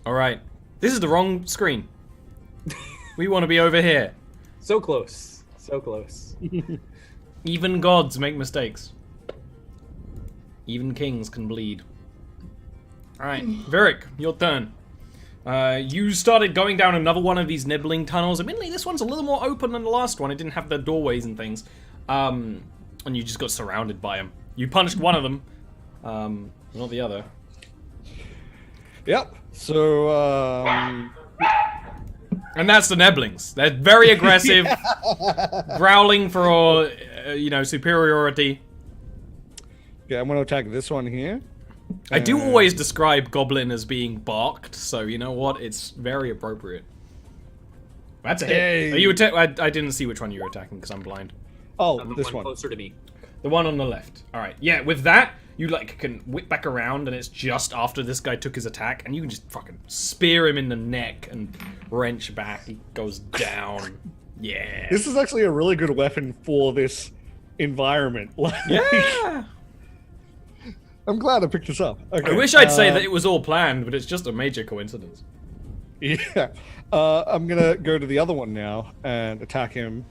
Alright. This is the wrong screen. We want to be over here. So close. So close. Even gods make mistakes. Even kings can bleed. Alright, Virik, your turn. You started going down another one of these nibbling tunnels. Admittedly, this one's a little more open than the last one. It didn't have the doorways and things. And you just got surrounded by them. You punched one of them, not the other. Yep. So, And that's the Neblings. They're very aggressive, growling for, superiority. yeah, I'm going to attack this one here. I do always describe Goblin as being barked, so you know what? It's very appropriate. That's a hit. Hey. Are you I didn't see which one you were attacking because I'm blind. Oh, The this one. closer to me. The one on the left. All right. Yeah, with that, you can whip back around, and it's just after this guy took his attack, and you can just fucking spear him in the neck and wrench back. He goes down. Yeah. This is actually a really good weapon for this environment. Yeah. I'm glad I picked this up. Okay. I wish I'd say that it was all planned, but it's just a major coincidence. Yeah. I'm gonna go to the other one now and attack him.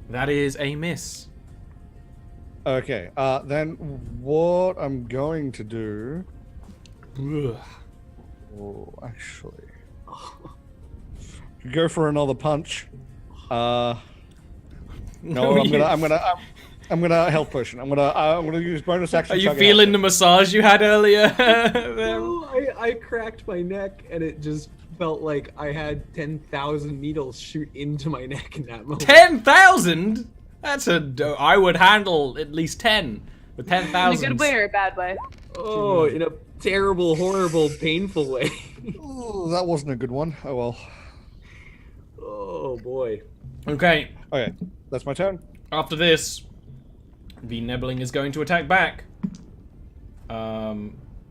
That is a miss. Okay. Then what I'm going to do... Ugh. Oh, actually... Go for another punch. No, I'm gonna health potion. I'm gonna use bonus action. Are you chug it feeling out. the massage you had earlier? Oh, I cracked my neck, and it just felt like I had 10,000 needles shoot into my neck in that moment. 10,000? That's I would handle at least 10 with In a 10,000. good way or a bad way? Oh, in a terrible, horrible, painful way. Ooh, that wasn't a good one. Oh well. Oh boy. Okay, Okay, that's my turn. after this, the Nibbling is going to attack back.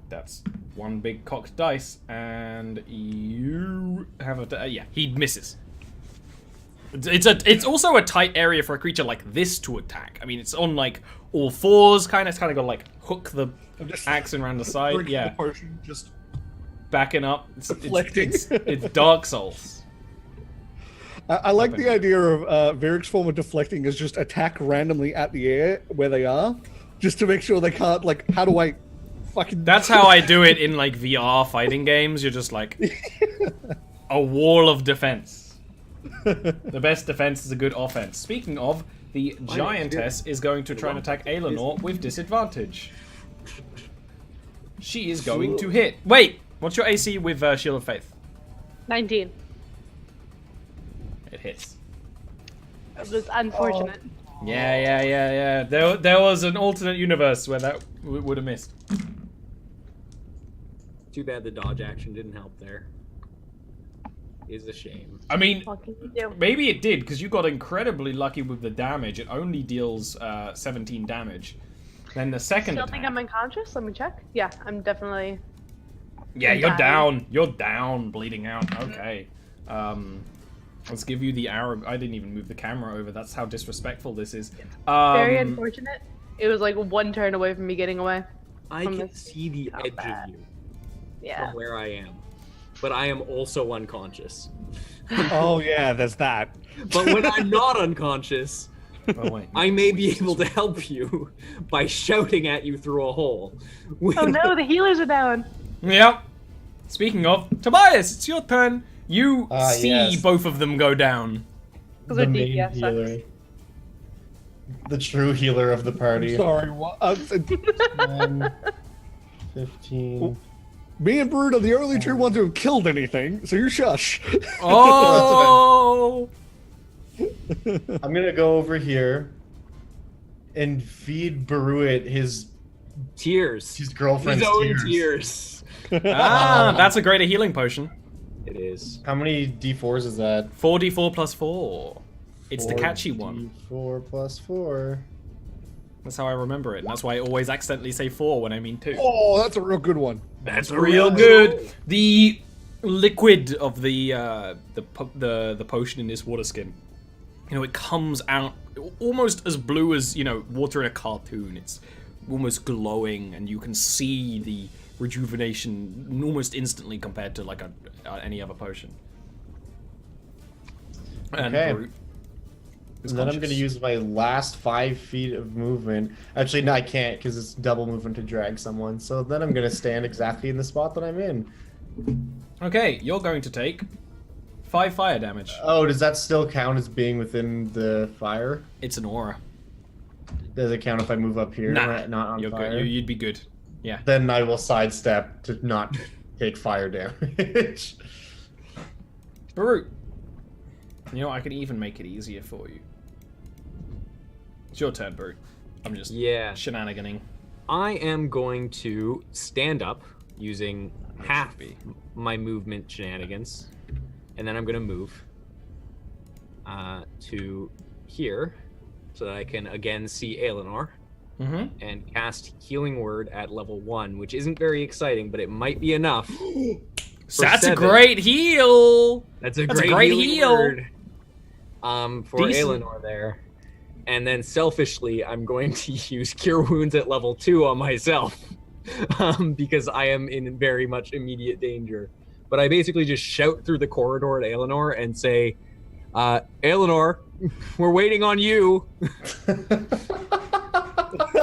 That's one big cocked dice, and you have a yeah. He misses. It's also a tight area for a creature like this to attack. I mean, it's on like all fours, kind of. It's kind of got to like hook the axe around the side. Drinking Yeah, the potion, just backing up. deflecting. It's Dark Souls. I like the idea of Virik's form of deflecting is just attack randomly at the air where they are, just to make sure they can't, like, how do I fucking... That's how I do it in, like, VR fighting games. You're just, like, a wall of defense. The best defense is a good offense. Speaking of, the Giantess is going to try and attack Aelinor with disadvantage. She is going to hit. Wait, what's your AC with Shield of Faith? 19. It hits. It was unfortunate. Yeah. There was an alternate universe where that would have missed. Too bad the dodge action didn't help there. Is a shame. I mean, What can you do? maybe it did, because you got incredibly lucky with the damage. It only deals 17 damage. Then the second Still think attack... I'm unconscious? Let me check. Yeah, I'm definitely... Yeah, I'm you're dying. down. You're down, bleeding out. Okay. Let's give you the arrow. I didn't even move the camera over. That's how disrespectful this is. Very unfortunate. It was like one turn away from me getting away. I From can this- see the not edge bad. of you Yeah. from where I am. But I am also unconscious. Oh yeah, there's that. But when I'm not unconscious, Oh, wait. I may be able to help you by shouting at you through a hole. Oh no, the healers are down. Yep. Speaking of, Tobias, it's your turn. You see yes. both of them go down. Because The our main DPS healer. sucks. The true healer of the party. Sorry, what? 10, 15. Me and Brood are the only two ones who have killed anything, so you shush. Oh! I'm gonna go over here and feed Baruit his Tears. girlfriend's His own tears. tears. Ah, that's a greater healing potion. It is. How many d4s is that? 4d4 plus 4. It's the catchy one. 4 plus 4. That's how I remember it. And that's why I always accidentally say 4 when I mean 2. Oh, that's a real good one. That's real good. The liquid of the potion in this water skin, you know, it comes out almost as blue as, you know, water in a cartoon. It's almost glowing, and you can see the rejuvenation almost instantly compared to like any other potion. And Okay. Brute is And then I'm conscious. going to use my last 5 feet of movement. Actually, no, I can't because it's double movement to drag someone. So then I'm going to stand exactly in the spot that I'm in. Okay, you're going to take 5 fire damage. Oh, does that still count as being within the fire? It's an aura. Does it count if I move up here? Nah, Not on you're fire. good. You'd be good. Yeah. Then I will sidestep to not take fire damage. Brute. You know, I could even make it easier for you. It's your turn, Brute. I'm just shenaniganing. I am going to stand up using half my movement shenanigans, and then I'm going to move to here so that I can again see Aelinor and cast Healing Word at level 1, which isn't very exciting, but it might be enough. That's 7. a great heal! That's a That's a great, great healing heal. word. For Decent. Aelinor there. And then selfishly, I'm going to use Cure Wounds at level 2 on myself. Because I am in very much immediate danger. But I basically just shout through the corridor at Aelinor and say, Aelinor, we're waiting on you.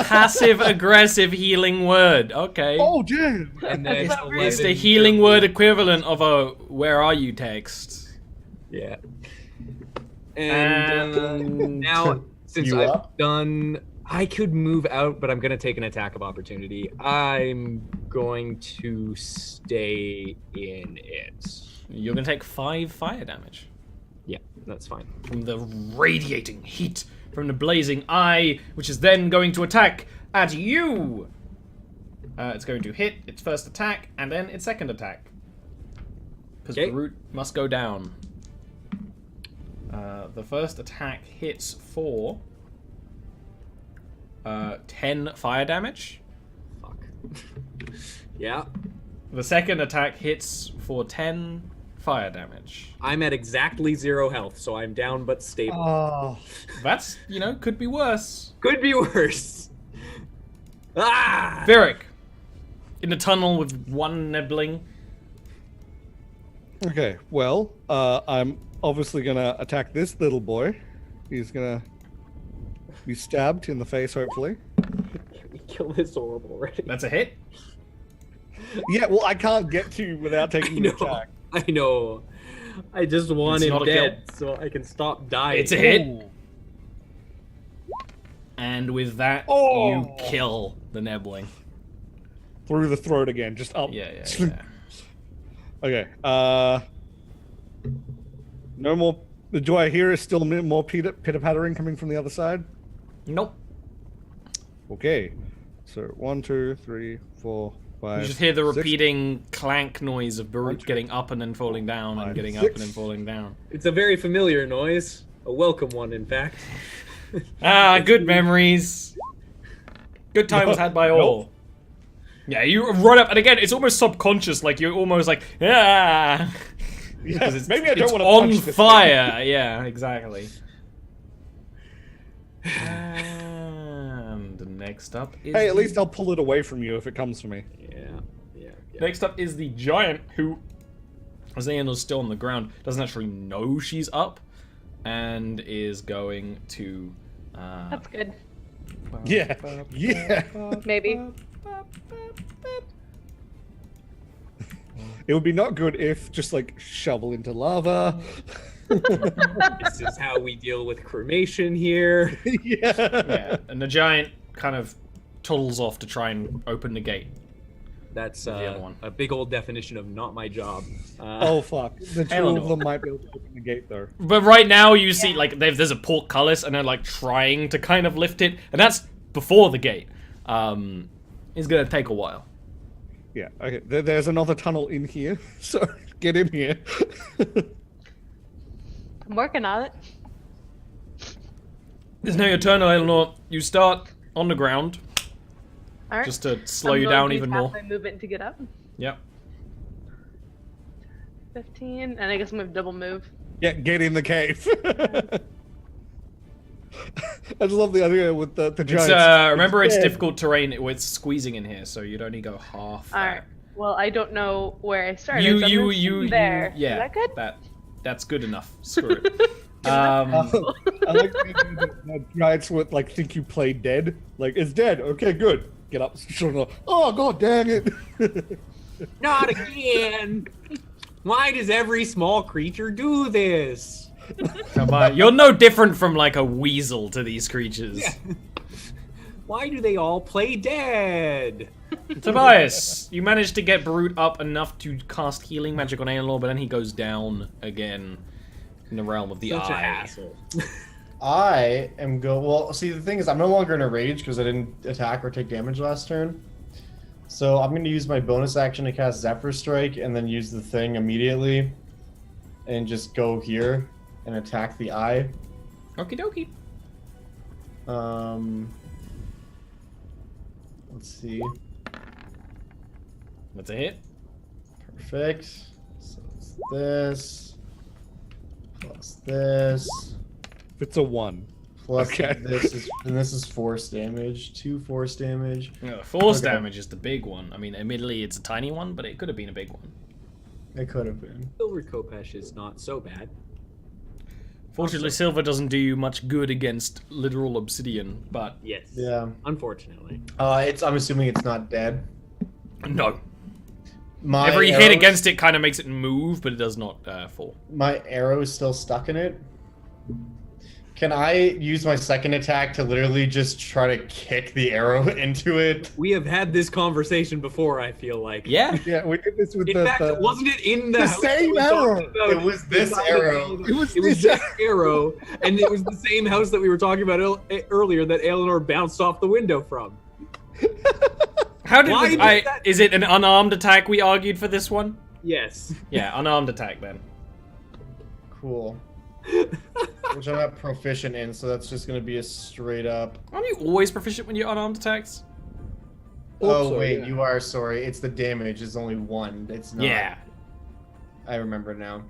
Passive-aggressive healing word. Okay. Oh, dude. And then It's the 11 healing Cure word Wounds. equivalent of a "Where are you" text. Yeah. And now, since You I've up? done, I could move out, but I'm going to take an attack of opportunity. I'm going to stay in it. You're gonna take 5 fire damage Yeah, that's fine. from the radiating heat from the blazing eye, which is then going to attack at you. It's going to hit its first attack and then its second attack. Because Okay. Brute must go down. The first attack hits for 10 fire damage. Fuck. Yeah, The second attack hits for 10 fire damage. I'm at exactly 0 health, so I'm down but stable. Oh, That's, could be worse. Could be worse. Ah! Virik, in the tunnel with one nibbling. okay. Well, I'm obviously gonna attack this little boy. He's gonna be stabbed in the face, hopefully. Can we kill this orb already? That's a hit. Yeah, well, I can't get to you without taking the attack. I know. I just want It's him not a dead so I can stop dying. It's a hit. Ooh. And with that, Oh. you kill the nibbling. Through the throat again, just up. Yeah. Okay. No more. Do I hear still more pitter pattering coming from the other side? Nope. Okay. So 1, 2, 3, 4, 5. You just hear the 6. repeating clank noise of Barut 1, 2, getting up and then falling down and 5, getting up 6. and then falling down. It's a very familiar noise. A welcome one, in fact. Ah, good memories. Good times had by all. Yeah, you run up, and again, it's almost subconscious, like you're almost like, ah. Yeah, 'Cause it's, maybe I don't it's want to on punch this fire. Yeah, exactly. And next up is Hey, at least I'll pull it away from you if it comes for me. Yeah. next up is the giant who, as Aenor's still on the ground, doesn't actually know she's up, and is going to. That's good. Yeah. Yeah. Maybe. It would be not good if just like shovel into lava. This is how we deal with cremation here. Yeah. Yeah, and the giant kind of toddles off to try and open the gate. That's The other one. a big old definition of not my job. Oh fuck. The two Eleanor. of them might be able to open the gate though. But right now you see like there's a portcullis and they're like trying to kind of lift it, and that's before the gate. It's gonna take a while. Yeah. Okay. There's another tunnel in here, so get in here. I'm working on it. It's now your turn, Eleanor. You start on the ground All right. just to slow I'm you going down to even use half more. my movement to get up. Yep. 15, and I guess I'm gonna double move. Yeah. Get in the cave. I just love the idea with the It's, giants. remember, it's dead. difficult terrain with squeezing in here, so you'd only go half. All right. Well, I don't know where I started. You, so I'm you, gonna you, assume there. you. Yeah, Is that good? that's good enough. Screw it. I like the idea that giants would like think you play dead. Like it's dead. Okay, good. Get up. Oh god, dang it! Not again! Why does every small creature do this? Come on, you're no different from like a weasel to these creatures. Yeah. Why do they all play dead? Tobias, you managed to get Brute up enough to cast healing magic on Aelor, but then he goes down again in the realm of the Such a eye. hassle. I am well, see, the thing is, I'm no longer in a rage because I didn't attack or take damage last turn. So I'm going to use my bonus action to cast Zephyr Strike and then use the thing immediately and just go here and attack the eye. Okie dokie. Let's see. That's a hit. Perfect. So it's this plus this It's a 1. plus Okay. this is force damage. 2 force damage. Force Okay. damage is the big one. I mean, admittedly, it's a tiny one, but it could have been a big one. It could have been. Silver Kopesh is not so bad. Fortunately, silver doesn't do you much good against literal obsidian, but Yes. Yeah. Unfortunately. I'm assuming it's not dead. no. My Every hit arrows- against it kind of makes it move, but it does not fall. My arrow is still stuck in it. Can I use my second attack to literally just try to kick the arrow into it? We have had this conversation before, I feel like. Yeah. Yeah, we did this with In fact, wasn't it in the, the house same we talked arrow. about It was this inside arrow. of- It was It was this this arrow, and it was the same house that we were talking about earlier that Eleanor bounced off the window from. How did Why we, did I, that- is it an unarmed attack we argued for this one? Yes. Yeah, unarmed attack then. Cool. Which I'm not proficient in, so that's just gonna be a straight up. Aren't you always proficient when you're unarmed attacks? Oh Also, wait, yeah. you are sorry. It's the damage is only 1. It's not. Yeah. I remember now.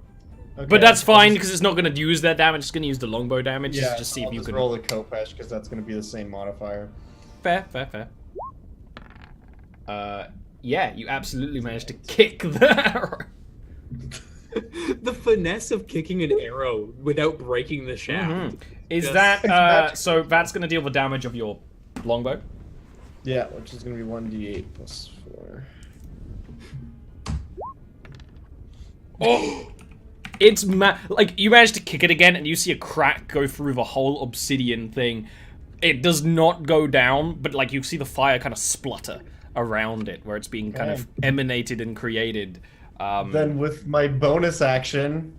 Okay, But that's I'll fine just- because it's not going to use that damage. It's going to use the longbow damage. Yeah, just see I'll if you just can roll the Kopesh because that's gonna be the same modifier. Fair. Yeah, you absolutely managed to kick the arrow. The finesse of kicking an arrow without breaking the shaft. Is Yes. that magic. so? That's going to deal the damage of your longbow. Yeah, which is gonna be 1d8 plus 4. Oh, it's like you managed to kick it again, and you see a crack go through the whole obsidian thing. It does not go down, but like you see the fire kind of splutter around it, where it's being kind of emanated and created. Then with my bonus action,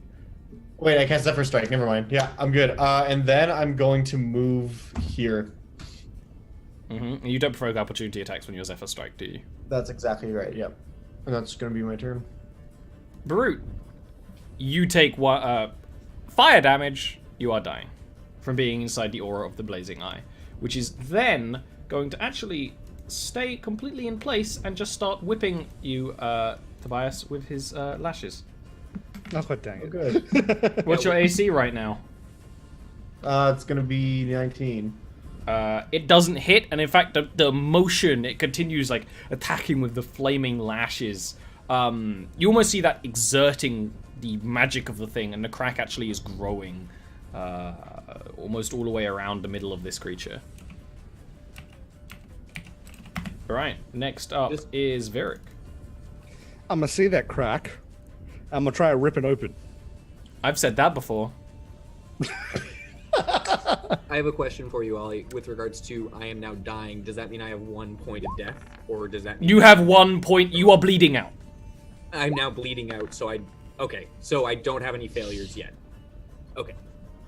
wait, I cast Zephyr Strike. Never mind. Yeah, I'm good. And then I'm going to move here. And you don't provoke opportunity attacks when you're Zephyr Strike, do you? That's exactly right. Yep. And that's gonna be my turn. Brute, you take fire damage. You are dying from being inside the aura of the blazing eye, which is then going to actually stay completely in place and just start whipping you, Tobias, with his lashes. Oh, god dang it. Good. What's your AC right now? It's gonna be 19. It doesn't hit, and in fact, the motion, it continues like attacking with the flaming lashes. You almost see that exerting the magic of the thing, and the crack actually is growing almost all the way around the middle of this creature. Alright, next up is Varric. I'm gonna see that crack. I'm gonna try to rip it open. I've said that before. I have a question for you, Ollie, with regards to I am now dying. Does that mean I have 1 point of death? Or does that mean You have 1 point, you are bleeding out. I'm now bleeding out, so okay, so I don't have any failures yet. Okay,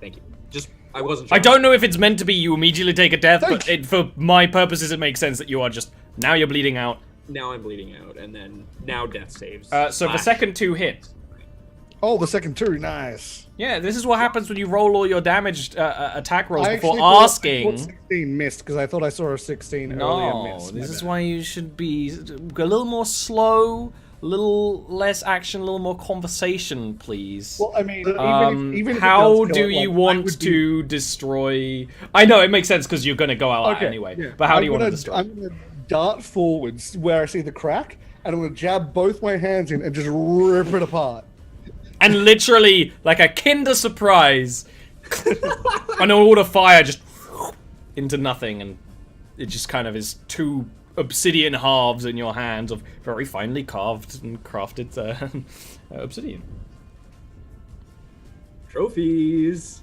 thank you. Just, I wasn't sure. I don't know if it's meant to be you immediately take a death, but Thank for my purposes it makes sense that you are just, now you're bleeding out. Now I'm bleeding out, and then now death saves. So the Slash. second 2 hit. Oh, the second 2, nice. Yeah, this is what happes when you roll all your damaged attack rolls I before actually thought asking. 16 missed because I thought I saw a 16 earlier No, miss. this My is bad. why you should be a little more slow, little less action, a little more conversation, please. Well, I mean, even if it how does do kill it, you like, I want would be- to destroy? I know it makes sense because you're going to go out Okay, anyway. yeah. But how do you want to destroy? I'm gonna dart forwards where I see the crack, and I'm gonna jab both my hands in and just rip it apart. And literally, like a Kinder Surprise, an order fire just into nothing, and it just kind of is two obsidian halves in your hands of very finely carved and crafted obsidian. Trophies.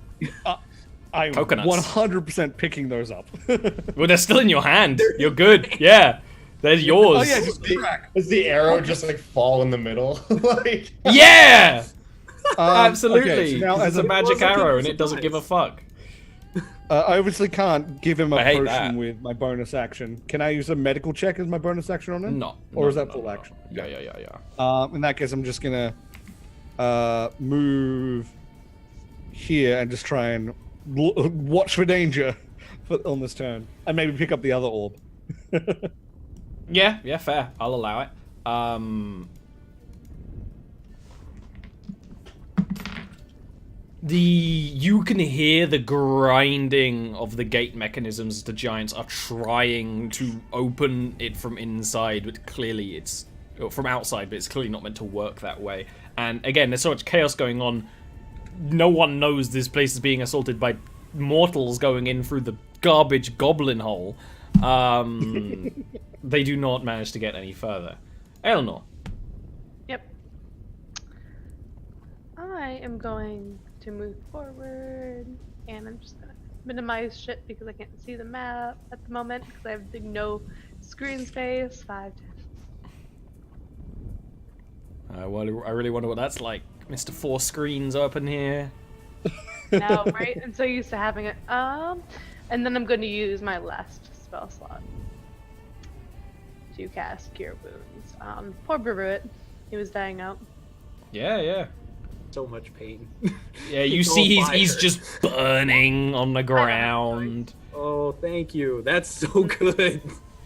I'm Coconuts. 100% picking those up. Well, they're still in your hand. You're good. Yeah, they're yours. Oh yeah, just crack. Does the arrow just like fall in the middle? Like Yeah! Absolutely. Okay, so now it's as a magic Kinder arrow, and it doesn't Surprise. give a fuck. I obviously can't give him a I hate potion that. with my bonus action. Can I use a medical check as my bonus action on him? No. Or no, is that no, full no. action? Yeah. In that case, I'm just gonna move here and just try and watch for danger on this turn, and maybe pick up the other orb. Yeah, fair. I'll allow it. You can hear the grinding of the gate mechanisms as the giants are trying to open it from inside, but clearly it's from outside, but it's clearly not meant to work that way. And again, there's so much chaos going on. No one knows this place is being assaulted by mortals going in through the garbage goblin hole. They do not manage to get any further. Eleanor. Yep. I am going to move forward, and I'm just gonna minimize shit because I can't see the map at the moment because I have no screen space. 5, 10. I really wonder what that's like. Mr. Four Screens open here. Now, right? I'm so used to having it. And then I'm going to use my last spell slot to cast Cure Wounds. Poor Baruit. He was dying out. Yeah. So much pain. Yeah, you It's see all he's fire. just burning on the ground. Oh, thank you. That's so good.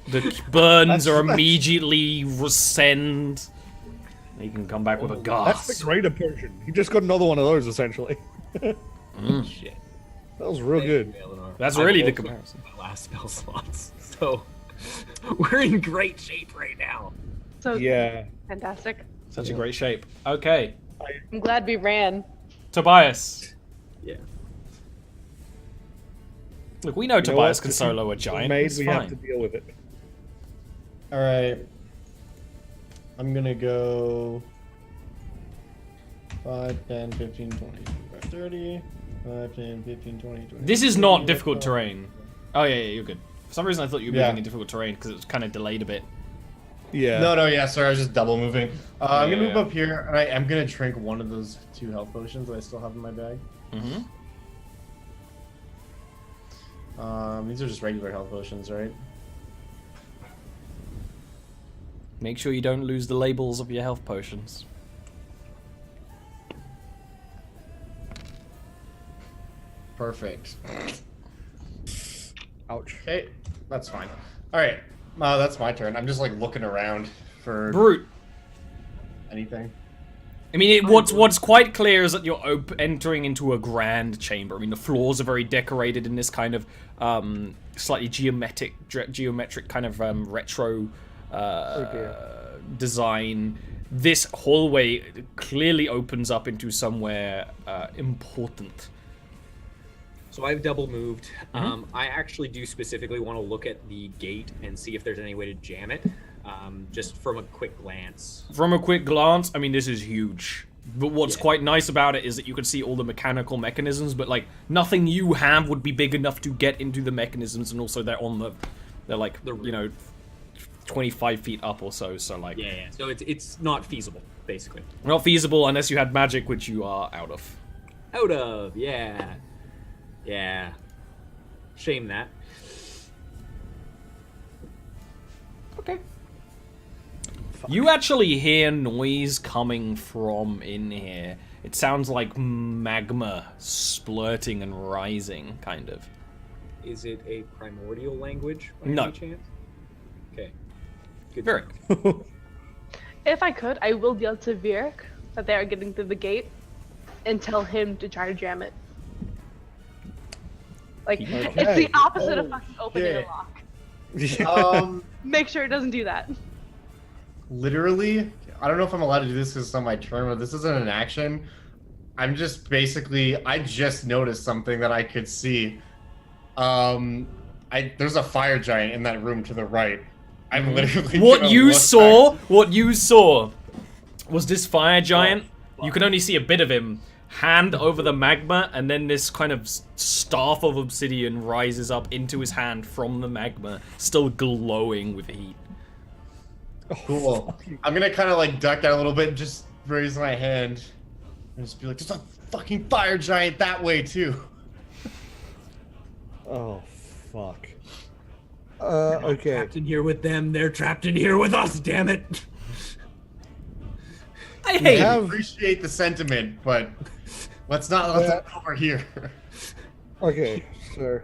The burns are immediately rescend. He can come back with a That's the gasp. greater potion. He just got another one of those essentially. Shit. That was real Thank good. you, Eleanor. That's I've really the also comparison. used my last spell slots, so we're in great shape right now. So Yeah. fantastic. Such a great shape. Okay, I'm glad we ran. Tobias. Yeah. Look, we know You know Tobias what? can This solo a is giant. Made, It's we fine. have to deal with it. all right. I'm gonna go 5, 10, 15, 20, 25, 30. 5, 10, 15, 20, 20. This is not difficult terrain. Oh yeah, you're good. For some reason, I thought you were Yeah. moving in difficult terrain because it was kind of delayed a bit. Yeah. No, yeah, sorry, I was just double moving. I'm gonna Yeah, move yeah. up here, and I am gonna drink one of those 2 health potions that I still have in my bag. Mm-hmm. These are just regular health potions, right? Make sure you don't lose the labels of your health potions. Perfect. Ouch. Okay, that's fine. All right, that's my turn. I'm just like looking around for Brute. anything. I mean, what's quite clear is that you're entering into a grand chamber. I mean, the floors are very decorated in this kind of slightly geometric kind of retro design. This hallway clearly opens up into somewhere important. So I've double moved. I actually do specifically want to look at the gate and see if there's any way to jam it, just from a quick glance. From a quick glance, I mean, this is huge. But what's quite nice about it is that you can see all the mechanical mechanisms, but like nothing you have would be big enough to get into the mechanisms, and also they're like 25 feet up or so. So like, Yeah. So it's not feasible, basically. not feasible unless you had magic, which you are out of. Out of, yeah. Shame that. Okay. You actually hear noise coming from in here. It sounds like magma splurting and rising, kind of. Is it a primordial language by No. any chance? Okay. Good. Very. If I could, I will yell to Virik that they are getting through the gate and tell him to try to jam it. Like, Okay. it's the opposite of fucking opening shit. a lock. Make Make sure it doesn't do that. Literally, I don't know if I'm allowed to do this because it's on my turn, but this isn't an action. I'm just basically, I just noticed something that I could see. There's a fire giant in that room to the right. I'm literally What gonna you look saw was this fire giant. You can only see a bit of him. Hand over the magma, and then this kind of staff of obsidian rises up into his hand from the magma, still glowing with heat. Cool. I'm gonna kind of like duck out a little bit and just raise my hand and just be like, "There's a fucking fire giant that way too." Oh, fuck. Okay. Trapped in here with them, they're trapped in here with us, damn it! I We hate have- Appreciate the sentiment, but let's not let them over here. Okay, so.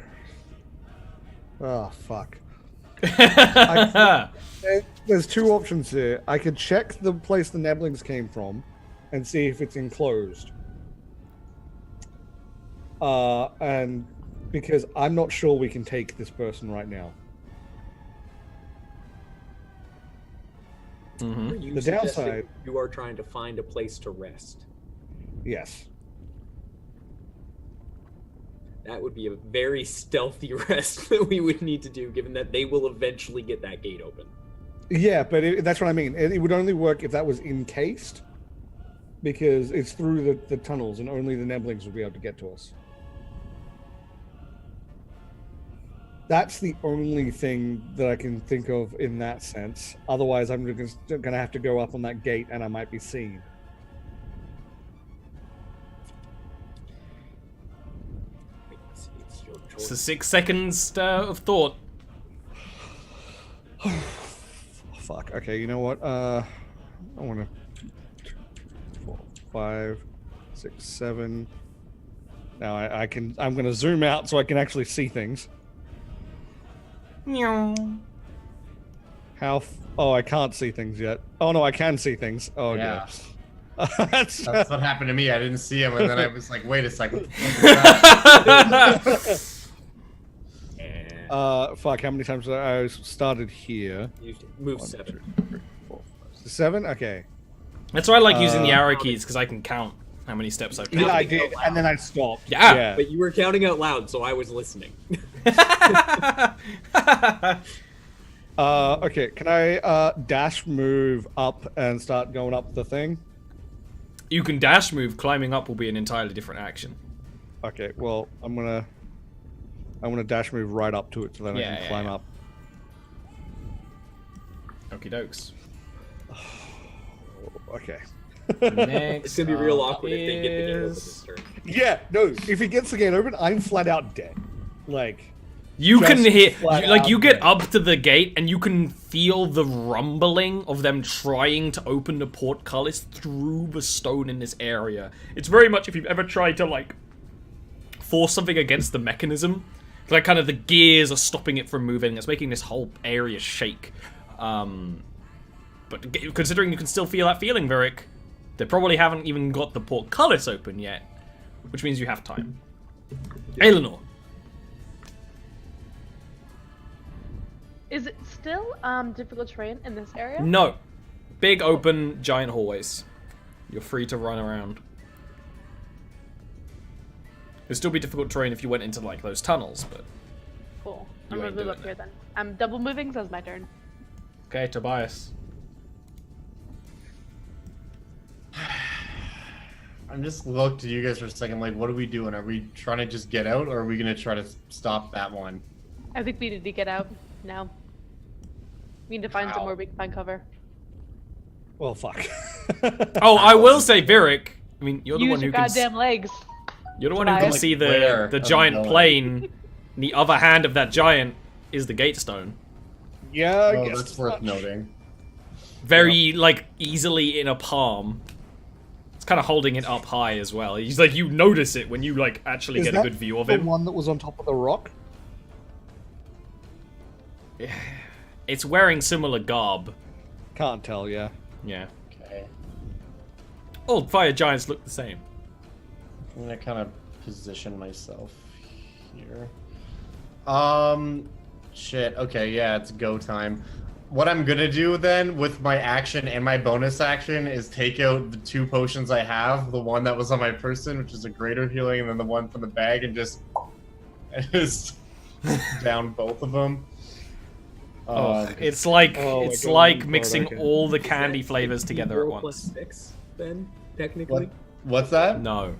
Oh, fuck. it. There's two options here. I could check the place the Neblings came from and see if it's enclosed. And because I'm not sure we can take this person right now. You The suggested downside- you are trying to find a place to rest. Yes. That would be a very stealthy rest that we would need to do, given that they will eventually get that gate open. Yeah, but that's what I mean. It would only work if that was encased, because it's through the tunnels, and only the Neblings would be able to get to us. That's the only thing that I can think of in that sense. Otherwise, I'm just gonna have to go up on that gate, and I might be seen. It's your It's choice. the 6 seconds of thought. Fuck. Okay, you know what? I want to. 4, 5, 6, 7. Now I can. I'm gonna zoom out so I can actually see things. Meow. Oh, I can't see things yet. Oh no, I can see things. Oh Yeah. yeah. That's, That's what happened to me. I didn't see him, and then I was like, "Wait a second." And fuck. How many times did I started here? you move 1, 7. 2, 3, 4, 5, 7. Okay. That's why I like using the arrow keys, because I can count how many steps I've Yeah, taken. I did, and then I stopped. Yeah. But you were counting out loud, so I was listening. Okay. Can I dash move up and start going up the thing? You can dash move. Climbing up will be an entirely different action. Okay. Well, I'm gonna dash move right up to it so then I Yeah, can yeah, climb yeah. up. Okie dokes. Okay. Next It's gonna be real up awkward if they get the gate open is- this turn. Yeah. No. If he gets the gate open, I'm flat out dead. Like. You can Just hear, flat like, out you get dead. up to the gate and you can feel the rumbling of them trying to open the portcullis through the stone in this area. It's very much if you've ever tried to, like, force something against the mechanism. Like, kind of the gears are stopping it from moving. It's making this whole area shake. But considering you can still feel that feeling, Virik, they probably haven't even got the portcullis open yet. Which means you have time. Eleanor. Is it still difficult terrain in this area? No. Big, open, giant hallways. You're free to run around. It'd still be difficult terrain if you went into, like, those tunnels, but... Cool. You I'm gonna ain't move doing up here then. I'm double moving, so it's my turn. Okay, Tobias. I'm just looked at you guys for a second, like, what are we doing? Are we trying to just get out, or are we gonna try to stop that one? I think we need to get out now. We need to find Ow. somewhere we can find cover. Well, fuck. Oh, I will say, Virik, I mean, you're the Use one your who can... goddamn legs. You're the one who can Tobias. see Where the am I giant going? plane. And the other hand of that giant is the gate stone. Yeah, I Oh, guess that's as worth much. noting. Very, like, easily in a palm. It's kind of holding it up high as well. He's like, you notice it when you, like, actually Is get a that good view of the him. one that was on top of the rock? It's wearing similar garb. Can't tell, yeah. Yeah. Okay. All fire giants look the same. I'm gonna kind of position myself here. Shit. Okay, yeah, it's go time. What I'm gonna do then with my action and my bonus action is take out the 2 potions I have, the one that was on my person, which is a greater healing, and then the one from the bag, and just down both of them. It's like God, mixing okay. all the candy flavors together at 4 plus once. 6, then, technically? What's that? No.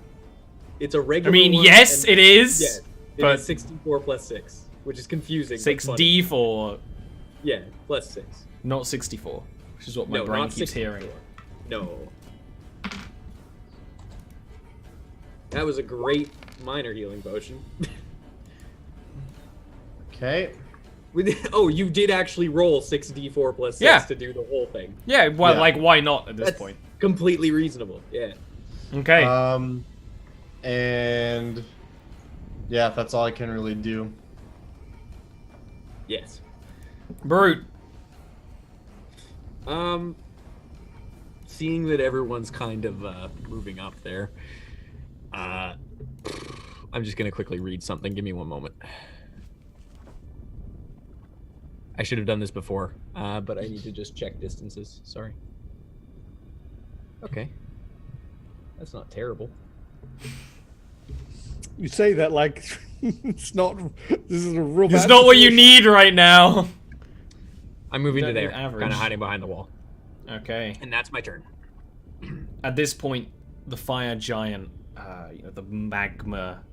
It's a I regular mean, one yes, and- it is. Yeah, it but is 64 plus 6, which is confusing. but funny. 6d4, Yeah, plus 6. not 64, which is what my No, brain not keeps 64. hearing. No. That was a great minor healing potion. Okay. Oh, you did actually roll 6d4 plus 6 Yeah. to do the whole thing. Yeah, well, Yeah. like, why not at this That's point? completely reasonable. Yeah. Okay. And yeah, that's all I can really do. Yes. Brute. Seeing that everyone's kind of moving up there, I'm just gonna quickly read something. Give me one moment. I should have done this before, but I need to just check distances. Sorry. Okay. That's not terrible. You say that like it's not. This is a real. It's bad not what you situation. need right now. I'm moving to Don't there, need average. kind of hiding behind the wall, Okay. and that's my turn. At this point, the fire giant, the magma,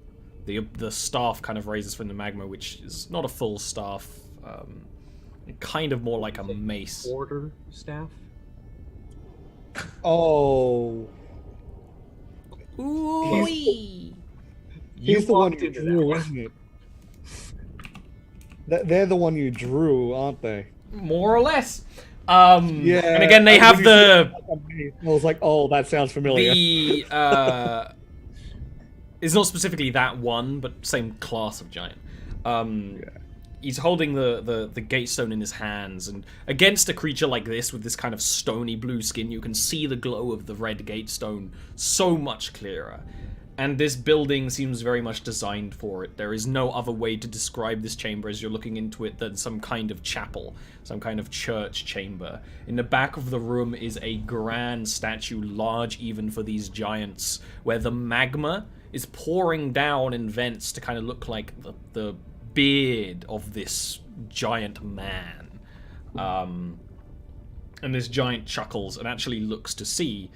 the staff kind of raises from the magma, which is not a full staff, kind of more like a mace. Order staff. Oh, Ooh. he's the one walked you into that drew, one. isn't it? They're the one you drew, aren't they? More or less. Yeah. And again, they and have when you the said that, I was like, oh, that sounds familiar. it's not specifically that one, but same class of giant. He's holding the gatestone in his hands, and against a creature like this with this kind of stony blue skin, you can see the glow of the red gatestone so much clearer. And this building seems very much designed for it. There is no other way to describe this chamber as you're looking into it than some kind of chapel, some kind of church chamber. In the back of the room is a grand statue, large even for these giants, where the magma is pouring down in vents to kind of look like the beard of this giant man. And this giant chuckles and actually looks to see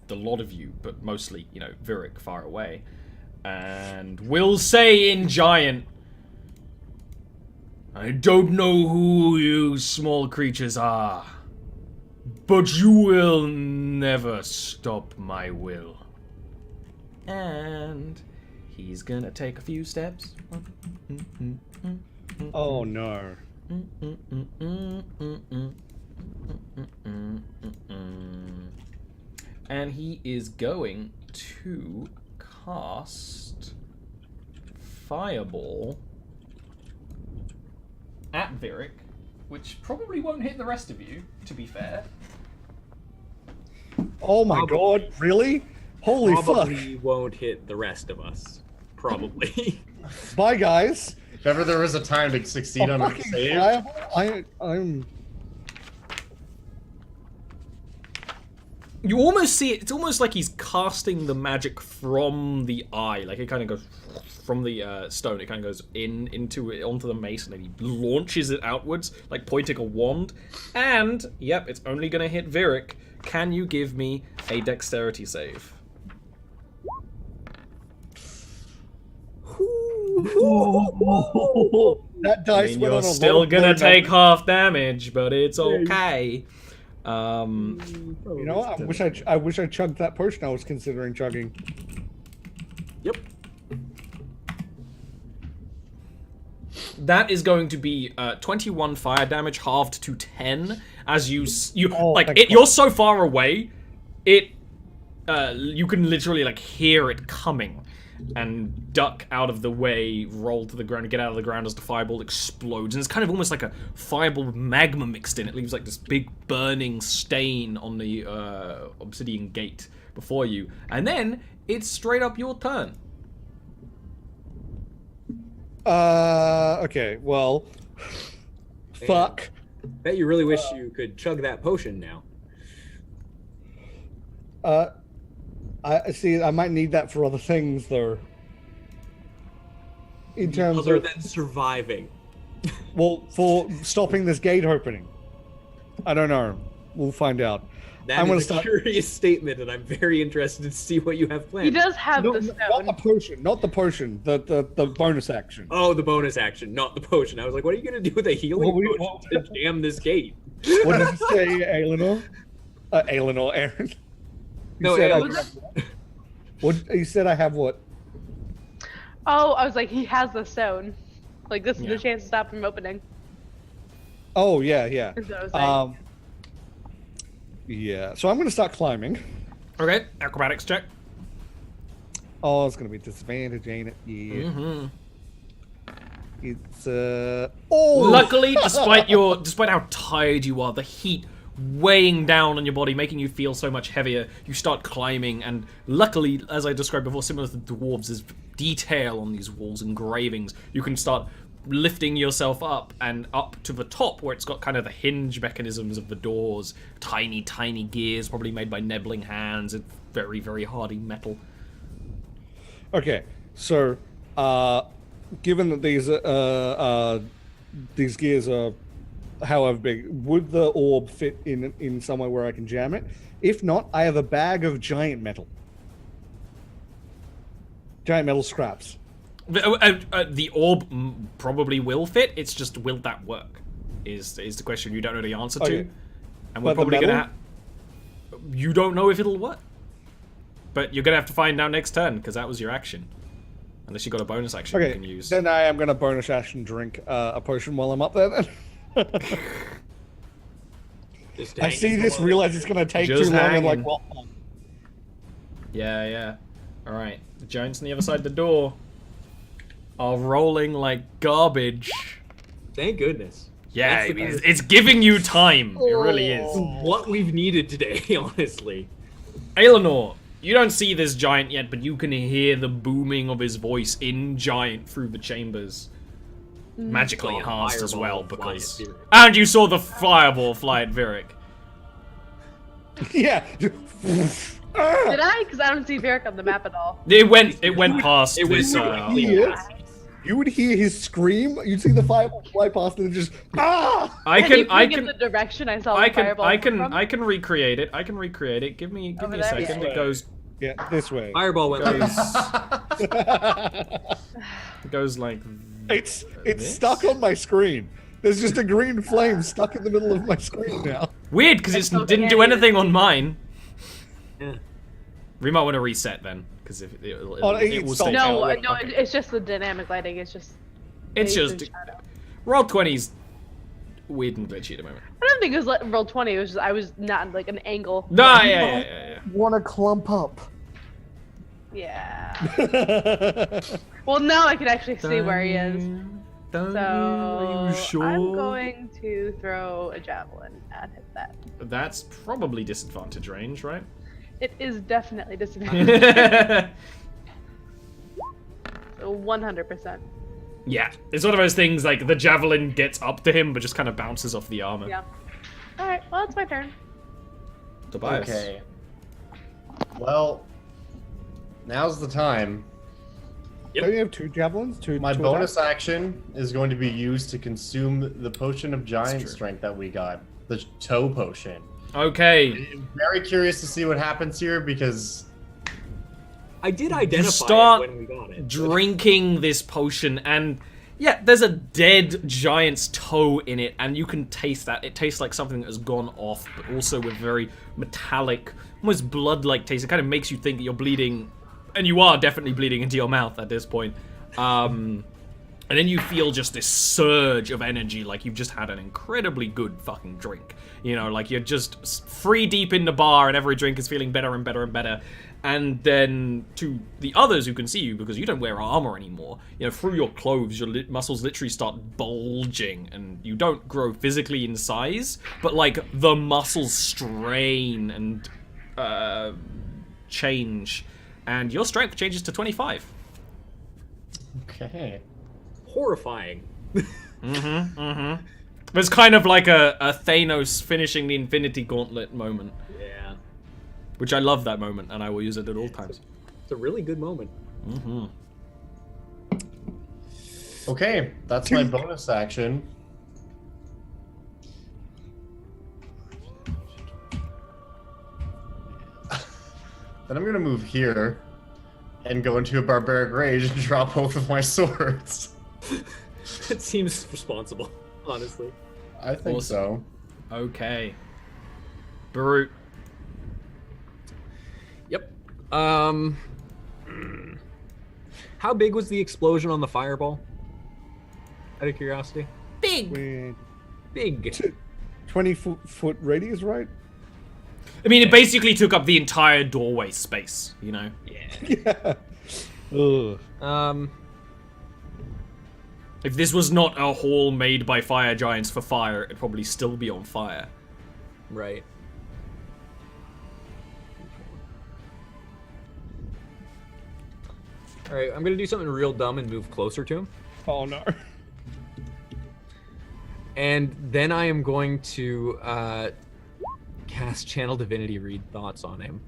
the lot of you, but mostly, Virik far away, and will say in giant, I don't know who you small creatures are, but you will never stop my will. And he's gonna take a few steps. Oh no. And he is going to cast Fireball at Virik, which probably won't hit the rest of you, to be fair. Oh my god, really? Holy Probably won't hit the rest of us. Probably. fuck. Bye, guys. If ever there was a time to succeed on a Fucking save, I'm. You almost see it. It's almost like he's casting the magic from the eye. Like it kind of goes from the stone. It kind of goes onto the mace, and then he launches it outwards, like pointing a wand. And yep, it's only gonna hit Virik. Can you give me a dexterity save? That dice went You're on a still low gonna blow take number. half damage, but it's okay. You know, I wish I chugged that potion I was considering chugging. Yep. That is going to be 21 fire damage halved to 10 as you Oh, like thank it. God. You're so far away, you can literally like hear it coming, and duck out of the way, roll to the ground, get out of the ground as the fireball explodes. And it's kind of almost like a fireball with magma mixed in. It leaves like this big burning stain on the obsidian gate before you. And then it's straight up your turn. Okay, well, fuck. Bet you really wish you could chug that potion now. I see. I might need that for other things, though. In terms Other of, than surviving. well, for stopping this gate opening. I don't know. We'll find out. That is a curious statement, and I'm very interested to see what you have planned. He does have No, the not stone. the potion. Not the potion. The bonus action. Oh, the bonus action, not the potion. I was like, what are you going to do with a healing potion to jam this gate? What did you say, Eleanor? Eleanor, Aaron. You No, said Aaron. what? You said I have what? Oh, I was like, he has the stone. Like, this is Yeah. the chance to stop him opening. Oh, yeah, yeah. Is what I was saying. Yeah. So I'm going to start climbing. Okay, acrobatics check. Oh, it's going to be disadvantage, ain't it? Yeah. Mm-hmm. It's oh. Luckily, despite how tired you are, the heat weighing down on your body, making you feel so much heavier, you start climbing, and luckily, as I described before, similar to the dwarves, there's detail on these walls, engravings. You can start lifting yourself up and up to the top where it's got kind of the hinge mechanisms of the doors, tiny gears probably made by nibbling hands. It's very, very hardy metal. Okay, so given that these gears are however big, would the orb fit in somewhere where I can jam it? If not, I have a bag of giant metal scraps. The orb probably will fit. It's just, will that work? Is the question you don't know the answer to. Okay. And we're But the probably gonna metal? you don't know if it'll work. But you're gonna have to find out next turn, because that was your action. Unless you got a bonus action you Okay, can use. then I am going to bonus action drink a potion while I'm up there then. Just I see hanging this, below. realize it's going to take Just too long, and like, hanging. well, Yeah. Alright. The giants on the other side of the door are rolling like garbage. Thank goodness. Yeah, That's the best. it's giving you time. It really is. What we've needed today, honestly. Eleanor, you don't see this giant yet, but you can hear the booming of his voice in giant through the chambers. Magically Saw a enhanced as well, fireball fly because... at Virik. And you saw the fireball fly at Virik. yeah. Did I? Because I don't see Varric on the map at all. It went past It went this, directly Yes. past. You would hear his scream. You'd see the fireball fly past, and just I Can you can, bring in the direction I saw I the can, fireball I come can, from? I can recreate it. Give me Over a there? second. Yeah. It goes, yeah, this way. Fireball went like it goes like. It's This? stuck on my screen. There's just a green flame stuck in the middle of my screen now. Weird, because it It's okay. didn't do anything on mine. Yeah. We might want to reset then, because if it'll, Oh, it will it's stay. not- No, Okay. no, it's just the dynamic lighting. It's just. It's phase and just shadow. roll 20's weird and glitchy at the moment. I don't think it was like roll 20. It was just I was not in, like an angle. Nah, yeah. Want to clump up? Yeah. Well, now I can actually see where he is. So Are you sure? I'm going to throw a javelin and hit that. That's probably disadvantage range, right? It is definitely disadvantage. So 100%. Yeah, it's one of those things like the javelin gets up to him, but just kind of bounces off the armor. Yeah. All right. Well, it's my turn. Tobias. Okay. Well, now's the time. Yep. Don't you have two javelins? My two bonus attacks? action is going to be used to consume the potion of giant true. strength that we got, the toe potion. Okay. I'm very curious to see what happens here because I did identify start it when we got it. drinking this potion, and yeah, there's a dead giant's toe in it, and you can taste that. It tastes like something that has gone off, but also with very metallic, almost blood-like taste. It kind of makes you think that you're bleeding, and you are definitely bleeding into your mouth at this point. And then you feel just this surge of energy, like you've just had an incredibly good fucking drink. You know, like you're just 3 deep in the bar, and every drink is feeling better and better and better. And then to the others who can see you, because you don't wear armor anymore, you know, through your clothes, your muscles literally start bulging, and you don't grow physically in size, but like the muscles strain and change, and your strength changes to 25. Okay. Horrifying. It's kind of like a Thanos finishing the Infinity Gauntlet moment. Yeah. Which I love that moment, and I will use it at all times. It's a really good moment. Okay, that's my bonus action. Then I'm gonna move here and go into a barbaric rage and drop both of my swords. It seems responsible, honestly. I think so. Okay. Brute. Yep. How big was the explosion on the fireball? Out of curiosity. With Big. 20-foot radius, right? I mean, it basically took up the entire doorway space, you know? Yeah. Ugh. If this was not a hall made by fire giants for fire, it'd probably still be on fire. Right. Alright, I'm gonna do something real dumb and move closer to him. Oh no. And then I am going to cast Channel Divinity Read Thoughts on him.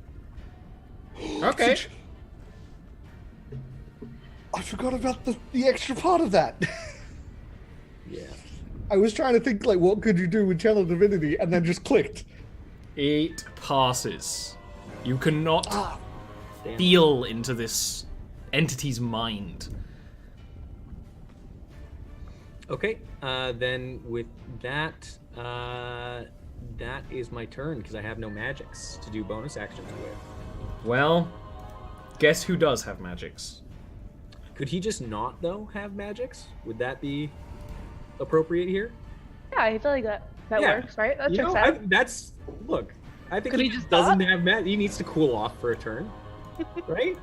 Okay. I forgot about the extra part of that. Yeah. I was trying to think, like, what could you do with Channel Divinity, and then just clicked. It passes. You cannot Damn. feel into this entity's mind. Okay, then with that, that is my turn because I have no magics to do bonus actions with. Well, guess who does have magics? Could he just not, though, have magics? Would that be appropriate here? Yeah, I feel like that Yeah. works, right? That You checks know, out. look, I think Could he he just just doesn't not? have magic. He needs to cool off for a turn, right?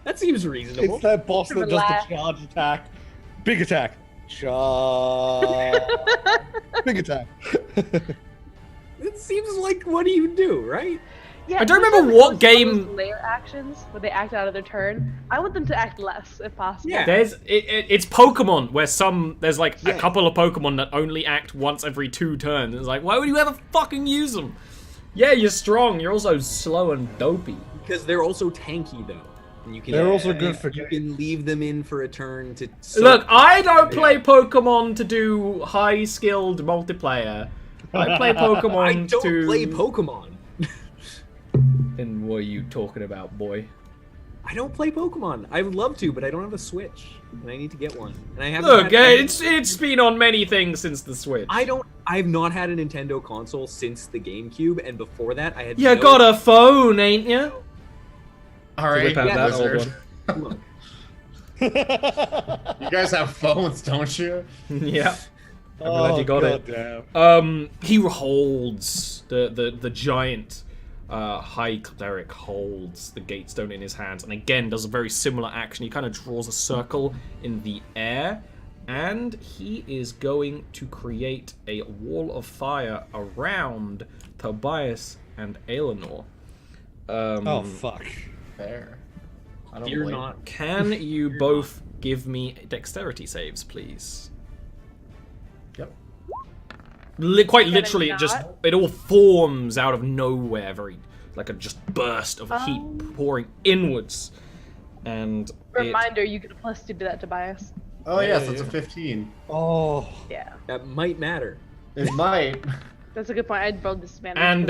That seems reasonable. It's that boss that does Relax. the charge attack. Big attack. Charge. Big attack. It seems like what do you do, right? Yeah, I don't those remember are what those game- layer actions where they act out of their turn. I want them to act less if possible. Yeah. It's Pokemon where there's like a Yeah. couple of Pokemon that only act once every 2 turns. It's like, why would you ever fucking use them? Yeah, you're strong. You're also slow and dopey. Because they're also tanky, though. And you can, They're also good for you can leave them in for a turn to. Look, I don't play Pokemon to do high-skilled multiplayer. I play Pokemon I don't to... play Pokemon. And what are you talking about, boy? I don't play Pokemon. I would love to, but I don't have a Switch, and I need to get one. And I haven't. Look, had- it's been on many things since the Switch. I've not had a Nintendo console since the GameCube, and before that, I had. You no- got a phone, ain't you? All right, Whip out yeah, that old wizard. one. Look, You guys have phones, don't you? Yeah. I'm glad you got it. Damn. He holds the giant high cleric holds the gatestone in his hands, and again does a very similar action. He kind of draws a circle in the air, and he is going to create a wall of fire around Tobias and Aelinor. Oh fuck. Fair. I don't You're blame not. Can you both give me dexterity saves, please? Yep. Quite Can literally, I it all forms out of nowhere, very like a just burst of heat pouring inwards, and Reminder, you get a +2 to that, Tobias. Oh yes, Yeah, that's a yeah. 15. Oh. Yeah, That might matter. It might. that's a good point. I'd roll disadvantage. and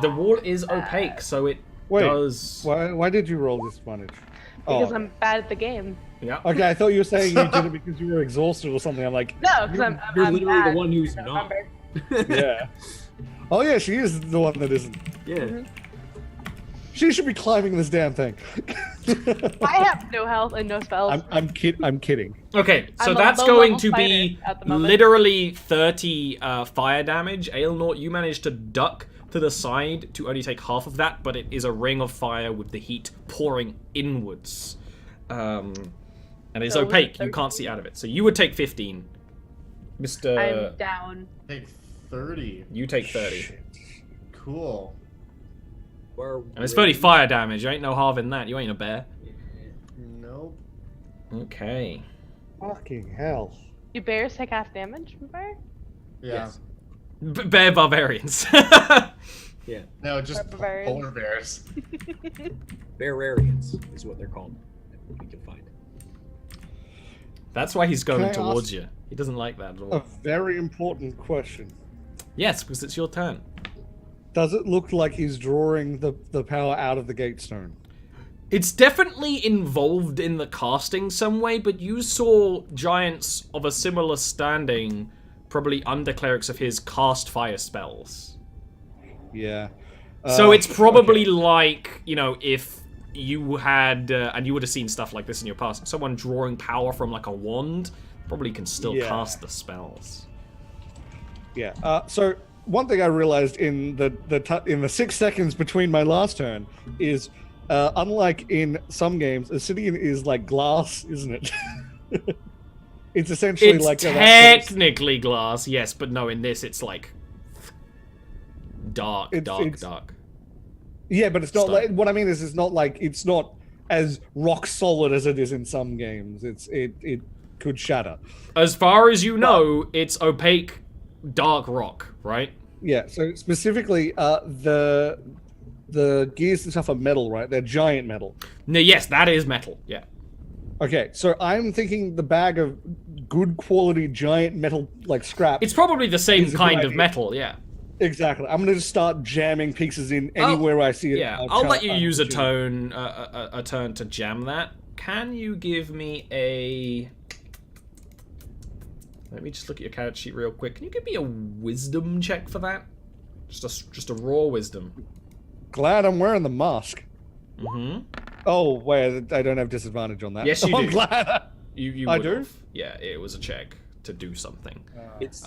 the wall is opaque, so it Wait. does. Why did you roll disadvantage? because Oh. I'm bad at the game. Yeah. Okay, I thought you were saying you did it because you were exhausted or something. I'm like, No, because I'm You're I'm literally bad. the one who's I don't not. remember. yeah. Oh yeah, she is the one that isn't. Yeah. She should be climbing this damn thing. I have no health and no spells. I'm kidding. Okay, so I'm a that's low-level going to be fighter at the moment. literally 30 fire damage. Aelinor, you managed to duck to the side to only take half of that, but it is a ring of fire with the heat pouring inwards. And it's So opaque. You can't see out of it. So you would take 15. Mr. I'm down. Take 30. You take 30. Shit. Cool. And it's 30 fire damage. You ain't no halving that. You ain't a bear. Nope. Okay. Fucking hell. Do bears take half damage from fire? Yeah. Yes. Bear barbarians. Yeah. No, just Barbarians. polar bears. Beararians is what they're called. We can find. That's why he's going Can I towards ask- you. He doesn't like that at all. A very important question. Yes, because it's your turn. Does it look like he's drawing the power out of the gate stone? It's definitely involved in the casting some way, but you saw giants of a similar standing, probably under clerics of his, cast fire spells. Yeah. So it's probably okay. like, you know, if you had, and you would have seen stuff like this in your past, someone drawing power from like a wand probably can still Yeah. cast the spells. Yeah. So one thing I realized in the 6 seconds between my last turn is, unlike in some games, Obsidian is like glass, isn't it? It's essentially It's like technically glass, yes, but no, in this it's like dark, It's- dark. Yeah, but it's not Stone. like what I mean is it's not as rock solid as it is in some games. It could shatter. As far as you know, it's opaque, dark rock, right? Yeah. So specifically, the gears and stuff are metal, right? They're giant metal. No, yes, that is metal. Yeah. Okay, so I'm thinking the bag of good quality giant metal like scrap. It's probably the same It's a good kind of idea. metal, yeah. Exactly. I'm gonna just start jamming pieces in anywhere I see it. Yeah, I'll let you use a turn to jam that. Can you give me a... Let me just look at your character sheet real quick. Can you give me a wisdom check for that? Just a raw wisdom. Glad I'm wearing the mask. Mm-hmm. Oh wait, I don't have disadvantage on that. Yes, you I'm do. glad. You I would do? have. Yeah, it was a check to do something. It's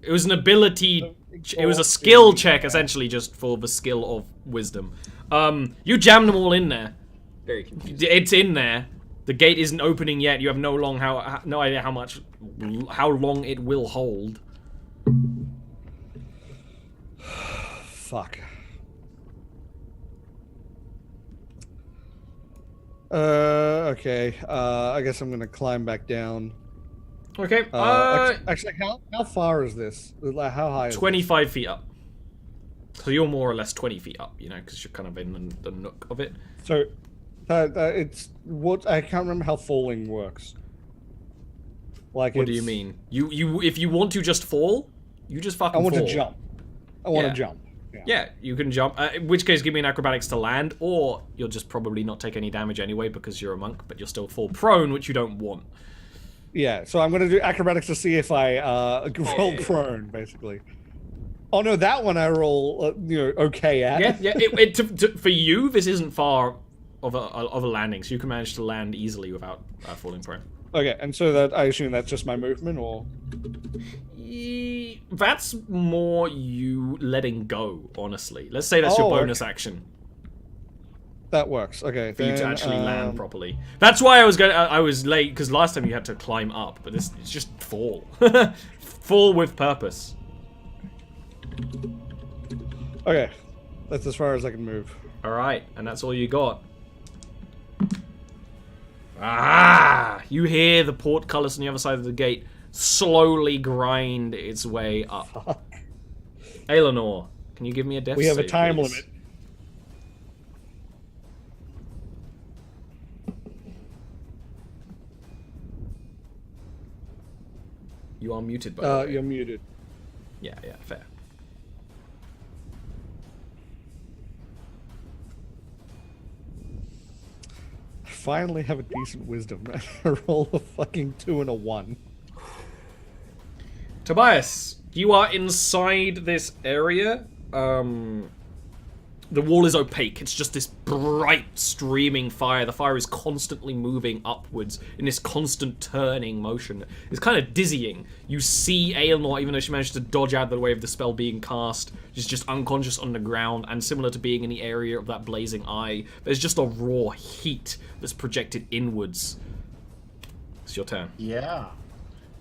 It was an ability... It was a skill check, essentially, just for the skill of wisdom. You jammed them all in there. very confusing. It's in there. The gate isn't opening yet. You have no idea how long it will hold. Fuck. Okay. I guess I'm gonna climb back down. Okay. Actually, how far is this? Like, how high? Is 25 feet up. So you're more or less 20 feet up, you know, because you're kind of in the nook of it. this? So, it's what I can't remember how falling works. Like, What do you mean? If you want to just fall, you just fucking I want fall. to jump. I want Yeah. to jump. Yeah, you can jump. In which case, give me an acrobatics to land, or you'll just probably not take any damage anyway because you're a monk, but you'll still fall prone, which you don't want. Yeah. So I'm gonna do acrobatics to see if I roll prone, basically. Oh no, that one I roll okay at. Yeah. For you, this isn't far of a landing, so you can manage to land easily without falling prone. Okay, and so that I assume that's just my movement, or That's more you letting go, honestly. Let's say that's your bonus action that works. Okay, for you to actually land properly. That's why I was late, because last time you had to climb up, but it's just fall. Fall with purpose. Okay, that's as far as I can move. Alright, and that's all you got. Ah! You hear the portcullis on the other side of the gate slowly grind its way up. Fuck. Eleanor, can you give me a death We have a save, time please? limit. You are muted, by the way. You're muted. Yeah, fair. I finally have a decent wisdom. I roll a fucking 2 and a 1. Tobias, you are inside this area. The wall is opaque. It's just this bright, streaming fire. The fire is constantly moving upwards in this constant turning motion. It's kind of dizzying. You see Aelnor, even though she managed to dodge out of the way of the spell being cast, she's just unconscious on the ground, and similar to being in the area of that blazing eye, there's just a raw heat that's projected inwards. It's your turn. Yeah.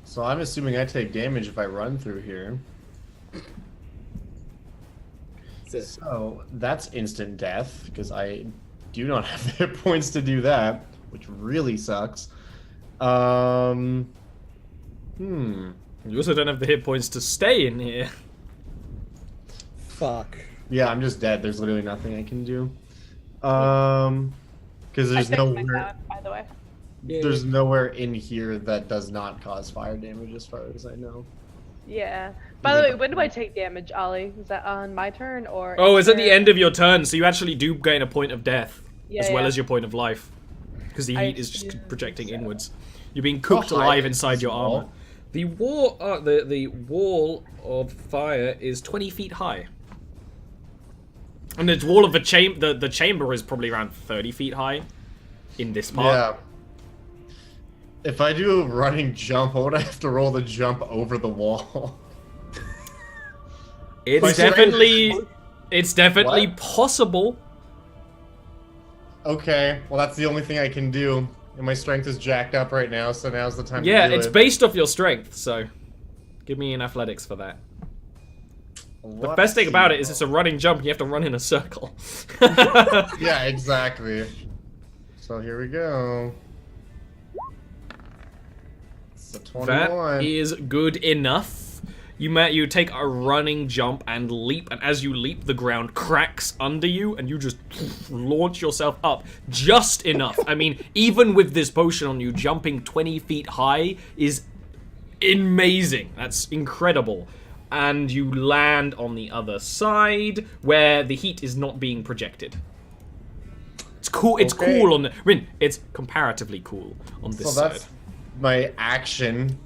So I'm assuming I take damage if I run through here. So that's instant death, because I do not have the hit points to do that, which really sucks. You also don't have the hit points to stay in here. Fuck. Yeah, I'm just dead. There's literally nothing I can do. Because I there's fixed my nowhere. sound, by the way. There's nowhere in here that does not cause fire damage, as far as I know. Yeah. By the way, when do I take damage, Ollie? Is that on my turn or? Oh, it's at the end of your turn, so you actually do gain a point of death, Yeah, as well yeah. as your point of life. Because the I heat is just assume projecting so. inwards. You're being cooked How high alive is inside this your wall? armor. The wall of fire is 20 feet high. And the wall of the chamber is probably around 30 feet high in this part. Yeah. If I do a running jump, what would I have to roll to jump over the wall? It's My strength- definitely What? possible. Okay, well that's the only thing I can do. And my strength is jacked up right now, so now's the time Yeah, to do it's it. based off your strength, so give me an athletics for that. The best thing about it is it's a running jump and you have to run in a circle. Yeah, exactly. So here we go. It's a 21. That is good enough. You take a running jump and leap, and as you leap, the ground cracks under you, and you just launch yourself up just enough. I mean, even with this potion on you, jumping 20 feet high is amazing. That's incredible. And you land on the other side, where the heat is not being projected. It's cool. It's Okay. cool on the. I mean, it's comparatively cool on this So that's side. my action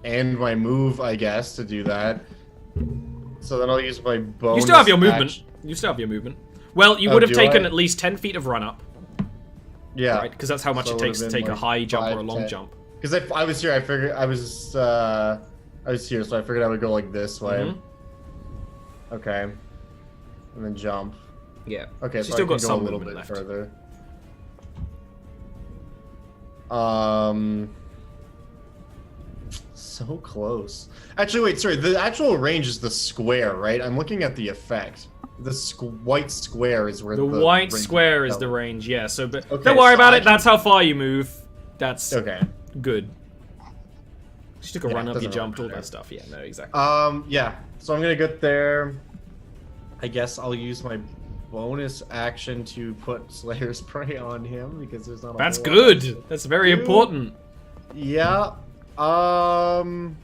and my move, I guess, to do that. So then I'll use my bonus. You still have your movement. action- You still have your movement. Well, you Oh, would have do taken I? at least 10 feet of run up, Yeah. right? Because that's how much So it it takes to would've been take a like high jump or a 5, long 10. jump. Because I was here, I figured I was here, so I figured I would go like this way. Mhm. Okay. And then jump. Yeah. Okay, She's so still I got can go some a little movement bit left. further. So close. Actually, wait, sorry. The actual range is the square, right? I'm looking at the effect. The white square is where The the white range square is goes. the range, yeah. So, but Okay, don't worry so about I it. can- That's how far you move. That's Okay. good. She took a Yeah, run up, you doesn't jumped, all really that matter. stuff. Yeah, no, exactly. Yeah. So I'm gonna get there. I guess I'll use my bonus action to put Slayer's Prey on him because there's not. That's whole lot else good. to That's very do. important. Yeah. And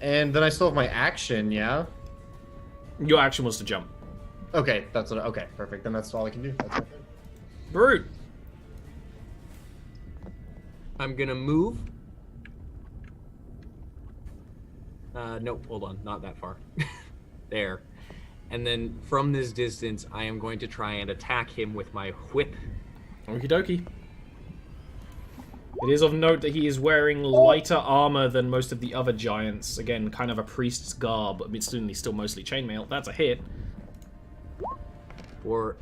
then I still have my action. Yeah. Your action was to jump. Okay. That's what. Okay. Perfect. Then that's all I can do. That's it. Brute. I'm gonna move. Nope, hold on, not that far. There. And then from this distance, I am going to try and attack him with my whip. Okie dokie. It is of note that he is wearing lighter armor than most of the other giants. Again, kind of a priest's garb, but it's still mostly chainmail. That's a hit. For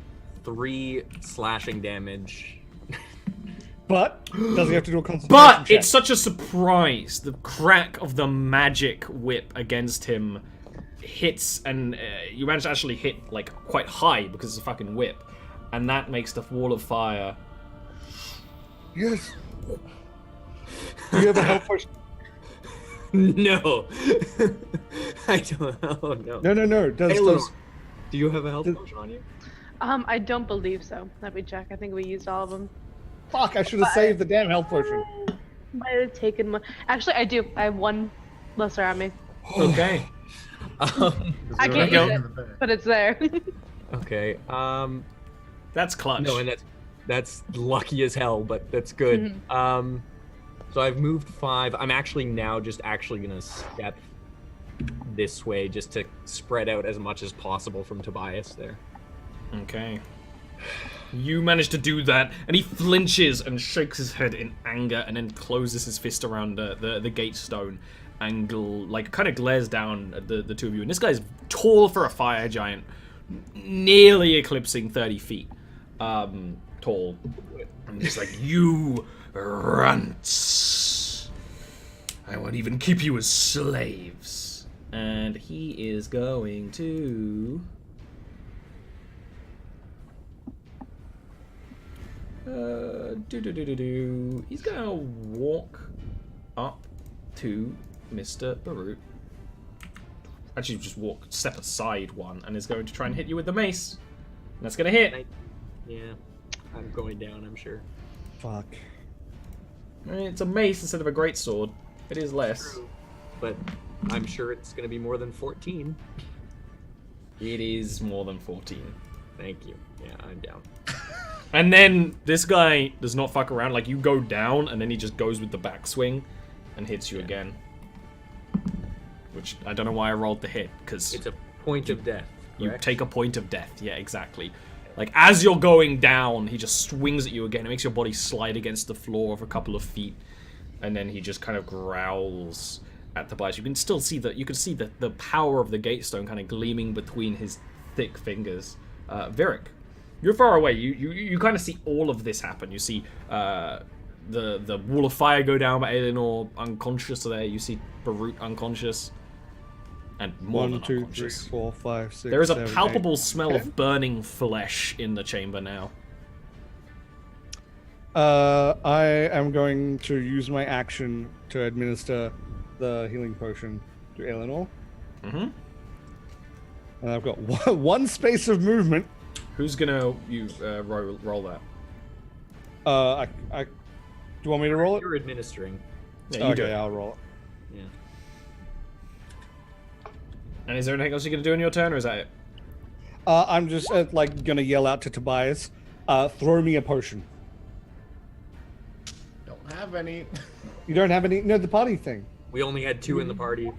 3 slashing damage. But does he have to do a concentration But check? it's such a surprise. The crack of the magic whip against him hits, and you manage to actually hit like quite high because it's a fucking whip, and that makes the wall of fire. Yes. Do you have a health potion? No. I don't know. No. No. Does, do you have a health potion on you? I don't believe so. Let me check. I think we used all of them. Fuck, I should have saved the damn health potion. Might have taken one. Actually, I do. I have one lesser on me. Okay. I can't go. use it, but it's there. Okay. That's clutch. No, and that's lucky as hell, but that's good. So I've moved 5. I'm actually now just gonna step this way just to spread out as much as possible from Tobias there. Okay. You manage to do that, and he flinches and shakes his head in anger, and then closes his fist around the gate stone, and kind of glares down at the two of you. And this guy's tall for a fire giant, nearly eclipsing 30 feet tall. And he's like, "You runts! I won't even keep you as slaves." And he is going to. He's gonna walk up to Mr. Barut. Actually, just step aside one, and is going to try and hit you with the mace. And that's gonna hit. Yeah, I'm going down, I'm sure. Fuck. It's a mace instead of a greatsword. It is less. True. But I'm sure it's gonna be more than 14. It is more than 14. Thank you. Yeah, I'm down. And then this guy does not fuck around. Like, you go down, and then he just goes with the backswing and hits you again. Which, I don't know why I rolled the hit, because... It's a point of death, you correct? take a point of death. Yeah, exactly. Like, as you're going down, he just swings at you again. It makes your body slide against the floor of a couple of feet. And then he just kind of growls at the bites. You can still see that. You can see the power of the gatestone kind of gleaming between his thick fingers. Virik, you're far away. You kind of see all of this happen. You see the wall of fire go down by Eleanor unconscious there. You see Barut unconscious. And more than 1, 2, 3, unconscious. 4, 5, 6. There is a 7, palpable 8, smell 10. of burning flesh in the chamber now. I am going to use my action to administer the healing potion to Eleanor. Mm-hmm. And I've got one space of movement. Who's gonna roll that? Do you want me to roll it? You're administering. Yeah, you do Okay, it. I'll roll it. Yeah. And is there anything else you're gonna do in your turn, or is that it? I'm just gonna yell out to Tobias, throw me a potion. Don't have any. You don't have any? No, the party thing. We only had 2 in the party.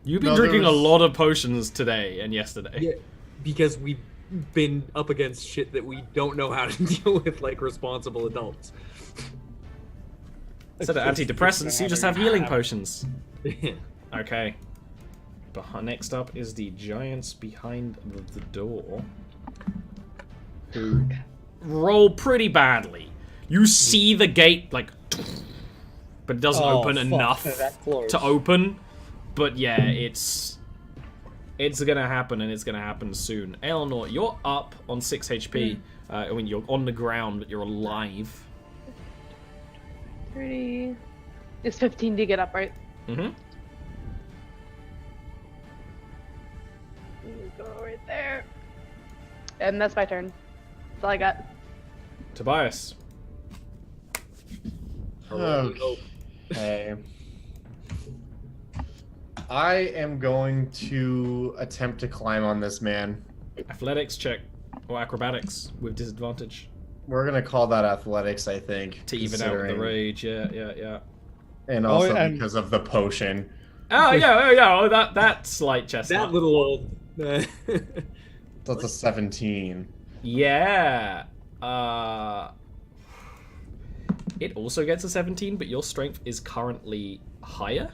You've been No, there drinking was- a lot of potions today and yesterday. Yeah, because we've been up against shit that we don't know how to deal with like responsible adults. Instead of antidepressants, you just have healing potions. Yeah. Okay. Next up is the giants behind the door, who roll pretty badly. You see the gate, like, but it doesn't open fuck, enough they're that close. to open. But yeah, it's gonna happen, and it's gonna happen soon. Eleanor, you're up on 6 HP. I mean, you're on the ground, but you're alive. 30. It's 15 to get up, right? Mm-hmm. Go right there. And that's my turn. That's all I got. Tobias. Okay. I am going to attempt to climb on this man. Athletics check or acrobatics with disadvantage We're gonna call that athletics, I think. to even out the considering- rage. Yeah. And also and- because of the potion. Oh yeah. Oh, that slight chestnut. That little old. So it's a 17. Yeah. It also gets a 17, but your strength is currently higher.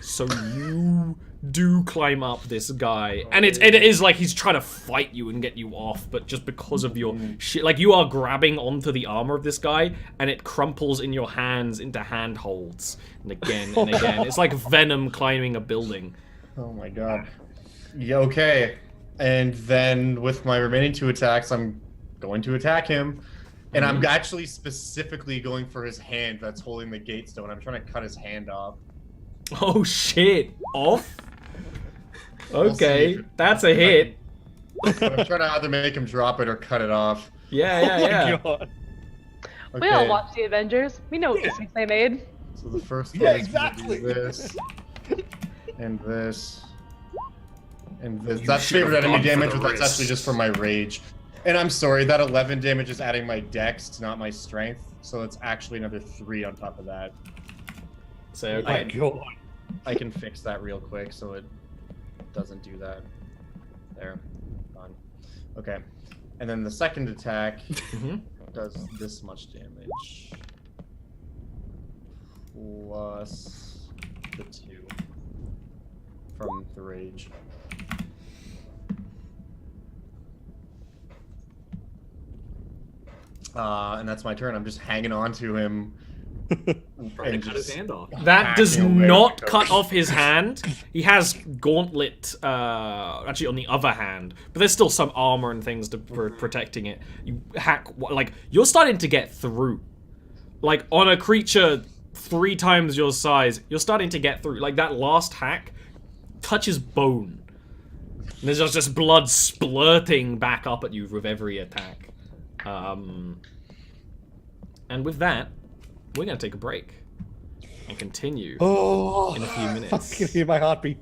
So you do climb up this guy. And it is like he's trying to fight you and get you off, but just because of your shit. Like, you are grabbing onto the armor of this guy, and it crumples in your hands into handholds. And again and again. It's like venom climbing a building. Oh my god. Yeah, okay. And then with my remaining 2 attacks, I'm going to attack him. And I'm actually specifically going for his hand that's holding the gate stone. I'm trying to cut his hand off. Oh shit. Off? We'll Okay, see. that's a hit. But I'm trying to either make him drop it or cut it off. Yeah. God. We all Okay, watch the Avengers. We know what mistakes they made. so the first Yeah, one is gonna exactly. be this. And this. And this. You That's should've favorite enemy gone for damage, the but that's actually wrist. just from my rage. And I'm sorry, that 11 damage is adding my dex, not my strength. So it's actually another 3 on top of that. So My okay. God. I can fix that real quick so it doesn't do that. There. Done. Okay. And then the second attack Mhm. does this much damage. Plus the 2 from the rage. And that's my turn. I'm just hanging on to him. Trying to and cut his just hand off. That does hacking away not with cut those. off his hand. He has gauntlet, actually on the other hand, but there's still some armor and things for protecting it. You hack, like, you're starting to get through. Like, on a creature 3 times your size, you're starting to get through. Like, that last hack touches bone. And there's just blood splurting back up at you with every attack. And with that, we're going to take a break and continue Oh, in a few minutes. I can hear my heartbeat.